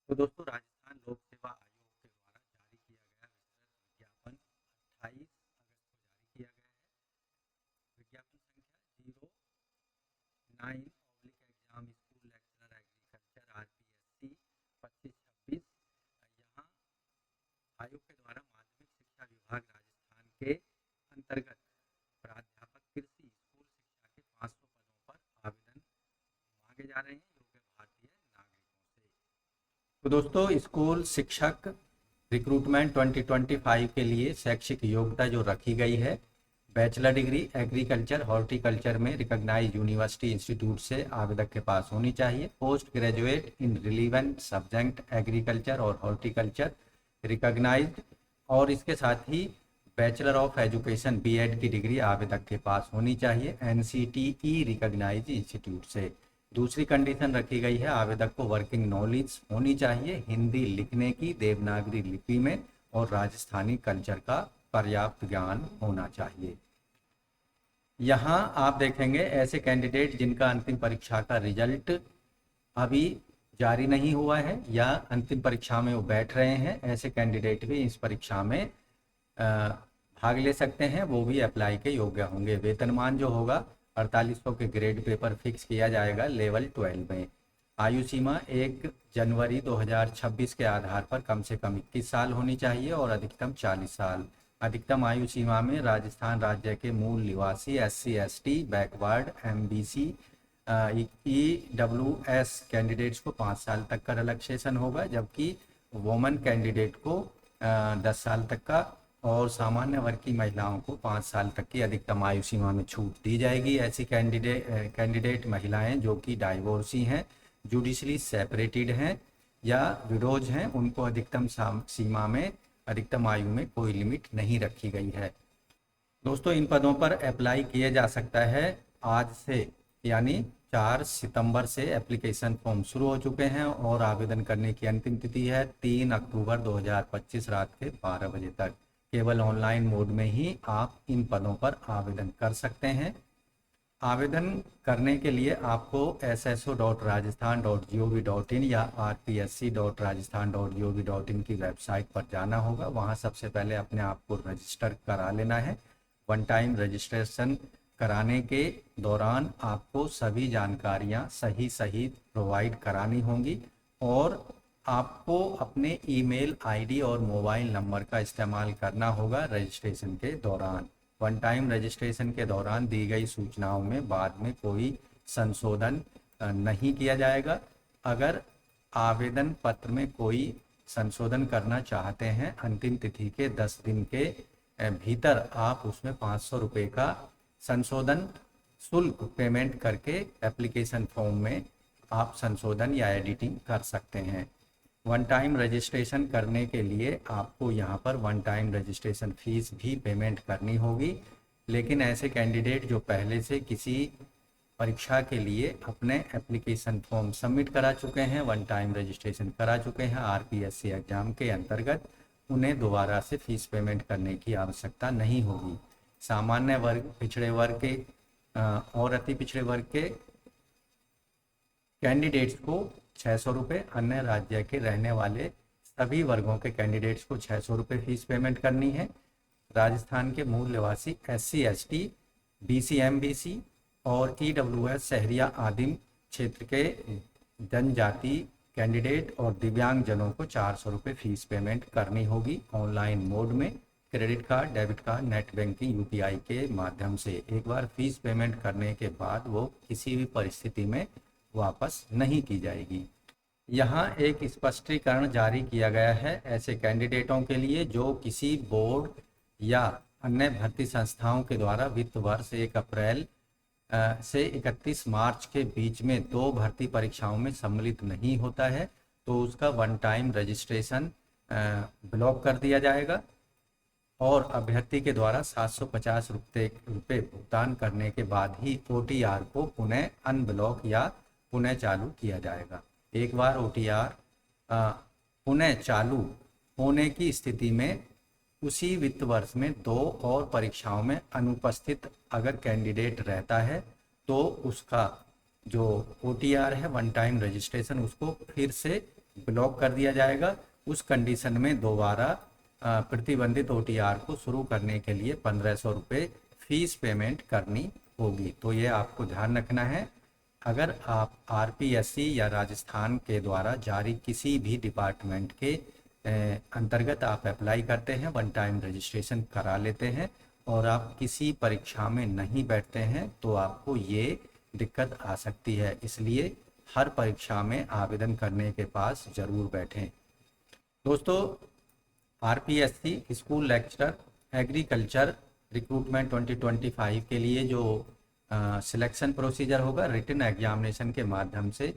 तो दोस्तों राजस्थान लोक सेवा आयोग के द्वारा जारी किया गया विस्तृत विज्ञापन 28 अगस्त को जारी किया गया है। विज्ञापन संख्या 09 exam school lecturer agriculture RPSC 2526। यहाँ आयोग के द्वारा माध्यमिक शिक्षा विभाग राजस्थान के अंतर्गत प्राध्यापक कृषि स्कूल शिक्षा के 500 पदों पर आवेदन मांगे जा रहे हैं योग्य भारतीय नागरिकों से। तो दोस्तों स्कूल शिक्षक रिक्रूटमेंट 2025 के लिए शैक्षिक योग्यता जो रखी गई है, बैचलर डिग्री एग्रीकल्चर हॉर्टिकल्चर में रिकॉग्नाइज्ड यूनिवर्सिटी इंस्टीट्यूट से आवेदक के पास होनी चाहिए। Post graduate in relevant subject agriculture और हॉर्टिकल्चर रिकॉग्नाइज्ड, और इसके साथ ही बैचलर ऑफ एजुकेशन बीएड की डिग्री आवेदक के पास होनी चाहिए एनसीटीई रिकॉग्नाइज्ड इंस्टीट्यूट से। दूसरी कंडीशन रखी गई है, आवेदक को वर्किंग नॉलेज होनी चाहिए हिंदी लिखने की देवनागरी लिपि में, और राजस्थानी कल्चर का पर्याप्त ज्ञान होना चाहिए। यहाँ आप देखेंगे ऐसे कैंडिडेट जिनका अंतिम परीक्षा का रिजल्ट अभी जारी नहीं हुआ है या अंतिम परीक्षा में वो बैठ रहे हैं, ऐसे कैंडिडेट भी इस परीक्षा में भाग ले सकते हैं, वो भी अप्लाई के योग्य होंगे। वेतनमान जो होगा 4800 के ग्रेड पेपर फिक्स किया जाएगा लेवल 12 में। आयु सीमा 1 जनवरी 2026 के आधार पर कम से कम 21 साल होनी चाहिए और अधिकतम 40 साल। अधिकतम आयु सीमा में राजस्थान राज्य के मूल निवासी SC/ST backward MBC EWS candidates को 5 साल तक का रिलैक्सेशन होगा, जबकि वोमन कैंडिडेट को 10 साल तक का और सामान्य वर्ग की महिलाओं को 5 साल तक की अधिकतम आयु सीमा में छूट दी जाएगी। ऐसी कैंडिडेट महिलाएं जो कि डाइवोर्सी हैं, जुडिशली सेपरेटेड हैं या विडोज हैं, उनको अधिकतम सीमा में अधिकतम आयु में कोई लिमिट नहीं रखी गई है। दोस्तों इन पदों पर अप्लाई किया जा सकता है आज से, यानी 4 सितंबर से एप्लीकेशन फॉर्म शुरू हो चुके हैं और आवेदन करने की अंतिम तिथि है 3 अक्टूबर 2025 रात के 12 बजे तक। केवल ऑनलाइन मोड में ही आप इन पदों पर आवेदन कर सकते हैं। आवेदन करने के लिए आपको sso.rajasthan.gov.in या rpsc.rajasthan.gov.in की वेबसाइट पर जाना होगा। वहां सबसे पहले अपने आप को रजिस्टर करा लेना है। वन टाइम रजिस्ट्रेशन कराने के दौरान आपको सभी जानकारियां सही प्रोवाइड करानी होंगी और आपको अपने ईमेल आईडी और मोबाइल नंबर का इस्तेमाल करना होगा रजिस्ट्रेशन के दौरान। वन टाइम रजिस्ट्रेशन के दौरान दी गई सूचनाओं में बाद में कोई संशोधन नहीं किया जाएगा। अगर आवेदन पत्र में कोई संशोधन करना चाहते हैं, अंतिम तिथि के 10 दिन के भीतर आप उसमें 500 रुपये का संशोधन शुल्क पेमेंट करके एप्लीकेशन फॉर्म में आप संशोधन या एडिटिंग कर सकते हैं। वन टाइम रजिस्ट्रेशन करने के लिए आपको यहाँ पर वन टाइम रजिस्ट्रेशन फीस भी पेमेंट करनी होगी, लेकिन ऐसे कैंडिडेट जो पहले से किसी परीक्षा के लिए अपने एप्लीकेशन फॉर्म सबमिट करा चुके हैं, वन टाइम रजिस्ट्रेशन करा चुके हैं आरपीएससी एग्जाम के अंतर्गत, उन्हें दोबारा से फीस पेमेंट करने की आवश्यकता नहीं होगी। सामान्य वर्ग, पिछड़े वर्ग के और अति पिछड़े वर्ग के कैंडिडेट्स को 600 रुपये, अन्य राज्य के रहने वाले सभी वर्गों के कैंडिडेट्स को 600 रुपये फीस पेमेंट करनी है। राजस्थान के मूल निवासी SC/ST BC MBC और EWS शहरिया आदिम क्षेत्र के जनजाति कैंडिडेट और दिव्यांग जनों को 400 रुपये फीस पेमेंट करनी होगी ऑनलाइन मोड में, credit card, debit card, net banking, UPI के माध्यम से। एक बार फीस पेमेंट करने के बाद वो किसी भी परिस्थिति में वापस नहीं की जाएगी। यहाँ एक स्पष्टीकरण जारी किया गया है ऐसे कैंडिडेटों के लिए जो किसी बोर्ड या अन्य भर्ती संस्थाओं के द्वारा वित्त वर्ष 1 अप्रैल से 31 मार्च के बीच में 2 भर्ती परीक्षाओं में सम्मिलित नहीं होता है, तो उसका वन टाइम रजिस्ट्रेशन ब्लॉक कर दिया जाएगा और अभ्यर्थी के द्वारा 750 रुपये भुगतान करने के बाद ही OTR को पुनः अनब्लॉक या पुनः चालू किया जाएगा। एक बार OTR पुनः चालू होने की स्थिति में उसी वित्त वर्ष में 2 और परीक्षाओं में अनुपस्थित अगर कैंडिडेट रहता है तो उसका जो OTR है वन टाइम रजिस्ट्रेशन उसको फिर से ब्लॉक कर दिया जाएगा। उस कंडीशन में दोबारा प्रतिबंधित OTR को शुरू करने के लिए 1500 रुपये फीस पेमेंट करनी होगी। तो ये आपको ध्यान रखना है। अगर आप RPSC या राजस्थान के द्वारा जारी किसी भी डिपार्टमेंट के अंतर्गत आप अप्लाई करते हैं, वन टाइम रजिस्ट्रेशन करा लेते हैं और आप किसी परीक्षा में नहीं बैठते हैं, तो आपको ये दिक्कत आ सकती है। इसलिए हर परीक्षा में आवेदन करने के पास ज़रूर बैठें। दोस्तों, RPSC school lecturer agriculture recruitment 2025 के लिए जो सिलेक्शन प्रोसीजर होगा, रिटन एग्जामिनेशन के माध्यम से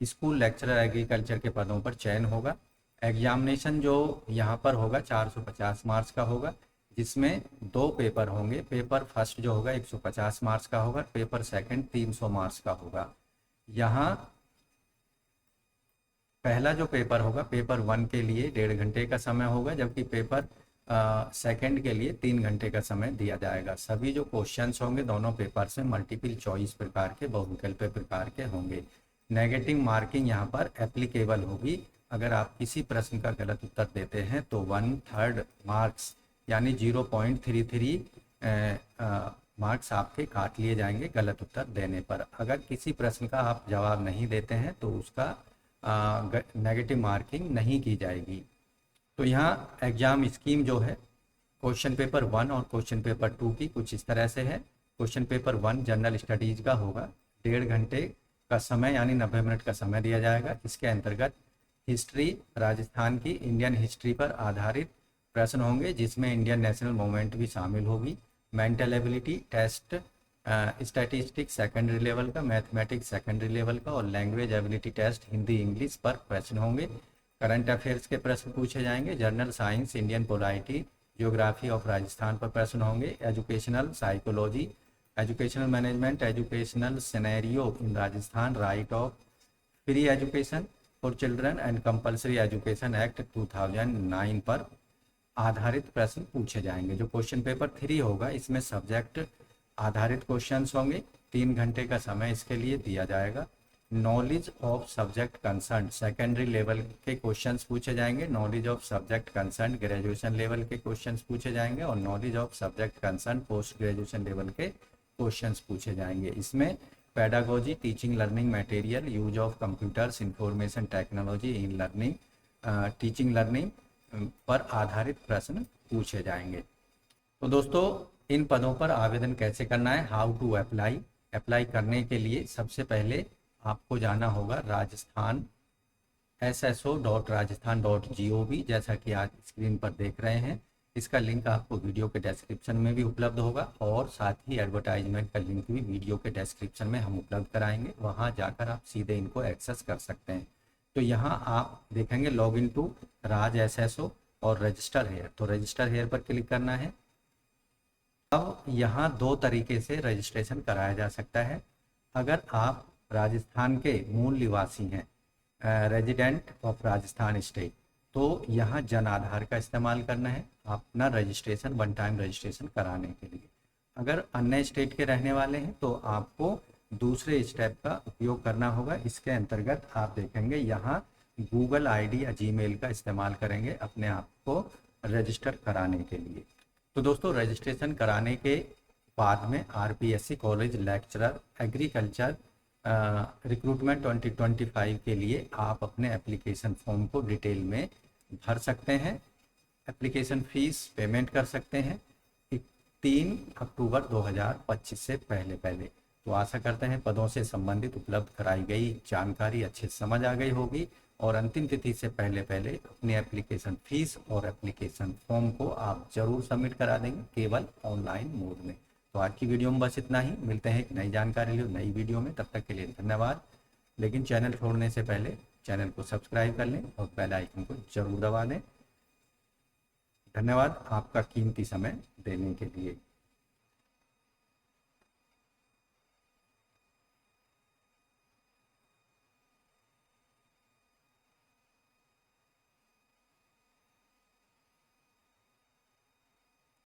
स्कूल लेक्चरर एग्रीकल्चर के पदों पर चयन होगा। एग्जामिनेशन जो यहाँ पर होगा 450 मार्क्स का होगा, जिसमें 2 पेपर होंगे। पेपर फर्स्ट जो होगा 150 मार्क्स का होगा, पेपर सेकंड 300 मार्क्स का होगा। यहाँ पहला जो पेपर होगा, पेपर 1 के लिए 1.5 घंटे का समय होगा, जबकि पेपर सेकंड के लिए 3 घंटे का समय दिया जाएगा। सभी जो क्वेश्चंस होंगे दोनों पेपर से मल्टीपल चॉइस प्रकार के, बहुविकल्पीय प्रकार के होंगे। नेगेटिव मार्किंग यहाँ पर एप्लीकेबल होगी। अगर आप किसी प्रश्न का गलत उत्तर देते हैं तो 1/3 मार्क्स यानी 0.33 मार्क्स आपके काट लिए जाएंगे गलत उत्तर देने पर। अगर किसी प्रश्न का आप जवाब नहीं देते हैं तो उसका नेगेटिव मार्किंग नहीं की जाएगी। तो यहाँ एग्जाम स्कीम जो है क्वेश्चन पेपर 1 और क्वेश्चन पेपर 2 की कुछ इस तरह से है। क्वेश्चन पेपर 1 जनरल स्टडीज का होगा, 1.5 घंटे का समय यानी 90 मिनट का समय दिया जाएगा। इसके अंतर्गत हिस्ट्री, राजस्थान की इंडियन हिस्ट्री पर आधारित प्रश्न होंगे, जिसमें इंडियन नेशनल मूवमेंट भी शामिल होगी। Mental ability test, statistics secondary level का, मैथमेटिक्स सेकेंडरी लेवल का और language ability test Hindi English पर प्रश्न होंगे। करंट अफेयर्स के प्रश्न पूछे जाएंगे। General science, Indian polity, geography of Rajasthan पर प्रश्न होंगे। Educational psychology, educational management, educational scenario in Rajasthan, right of free education for children and compulsory education act 2009 पर आधारित प्रश्न पूछे जाएंगे। जो क्वेश्चन पेपर 3 होगा, इसमें सब्जेक्ट आधारित क्वेश्चंस होंगे। 3 घंटे का समय इसके लिए दिया जाएगा। Knowledge of subject concern secondary level के क्वेश्चंस पूछे जाएंगे। Knowledge of subject concern graduation level के क्वेश्चंस पूछे जाएंगे और knowledge of subject concern post graduation level के क्वेश्चंस पूछे जाएंगे। इसमें pedagogy, teaching learning material, use of computers, information technology in learning, teaching learning पर आधारित प्रश्न पूछे जाएंगे। तो दोस्तों, इन पदों पर आवेदन कैसे करना है, हाउ टू अप्लाई। अप्लाई करने के लिए सबसे पहले आपको जाना होगा राजस्थान sso.rajasthan.gov, जैसा कि आज स्क्रीन पर देख रहे हैं। इसका लिंक आपको वीडियो के डिस्क्रिप्शन में भी उपलब्ध होगा और साथ ही एडवर्टाइजमेंट का लिंक भी वीडियो के डिस्क्रिप्शन में हम उपलब्ध कराएंगे। वहां जाकर आप सीधे इनको एक्सेस कर सकते हैं। तो यहाँ आप देखेंगे log in to Raj SSO और रजिस्टर हेयर, तो रजिस्टर हेयर पर क्लिक करना है। अब यहाँ 2 तरीके से रजिस्ट्रेशन कराया जा सकता है। अगर आप राजस्थान के मूल निवासी हैं, रेजिडेंट ऑफ राजस्थान स्टेट, तो यहाँ जन आधार का इस्तेमाल करना है अपना रजिस्ट्रेशन, वन टाइम रजिस्ट्रेशन कराने के लिए। अगर अन्य स्टेट के रहने वाले हैं तो आपको दूसरे स्टेप का उपयोग करना होगा। इसके अंतर्गत आप देखेंगे यहाँ गूगल ID या जीमेल का इस्तेमाल करेंगे अपने आप को रजिस्टर कराने के लिए। तो दोस्तों, रजिस्ट्रेशन कराने के बाद में RPSC college lecturer agriculture recruitment 2025 के लिए आप अपने एप्लीकेशन फॉर्म को डिटेल में भर सकते हैं। एप्लीकेशन फीस पेमेंट कर सकते हैं 3 अक्टूबर 2025 से पहले। तो आशा करते हैं पदों से संबंधित उपलब्ध कराई गई जानकारी अच्छे से समझ आ गई होगी और अंतिम तिथि से पहले अपनी एप्लीकेशन फीस और एप्लीकेशन फॉर्म को आप जरूर सबमिट करा देंगे, केवल ऑनलाइन मोड में। तो आज की वीडियो में बस इतना ही। मिलते हैं एक नई जानकारी लिए नई वीडियो में, तब तक के लिए धन्यवाद। लेकिन चैनल छोड़ने से पहले चैनल को सब्सक्राइब कर लें और बेल आइकन को जरूर दबा दें। धन्यवाद आपका कीमती समय देने के लिए।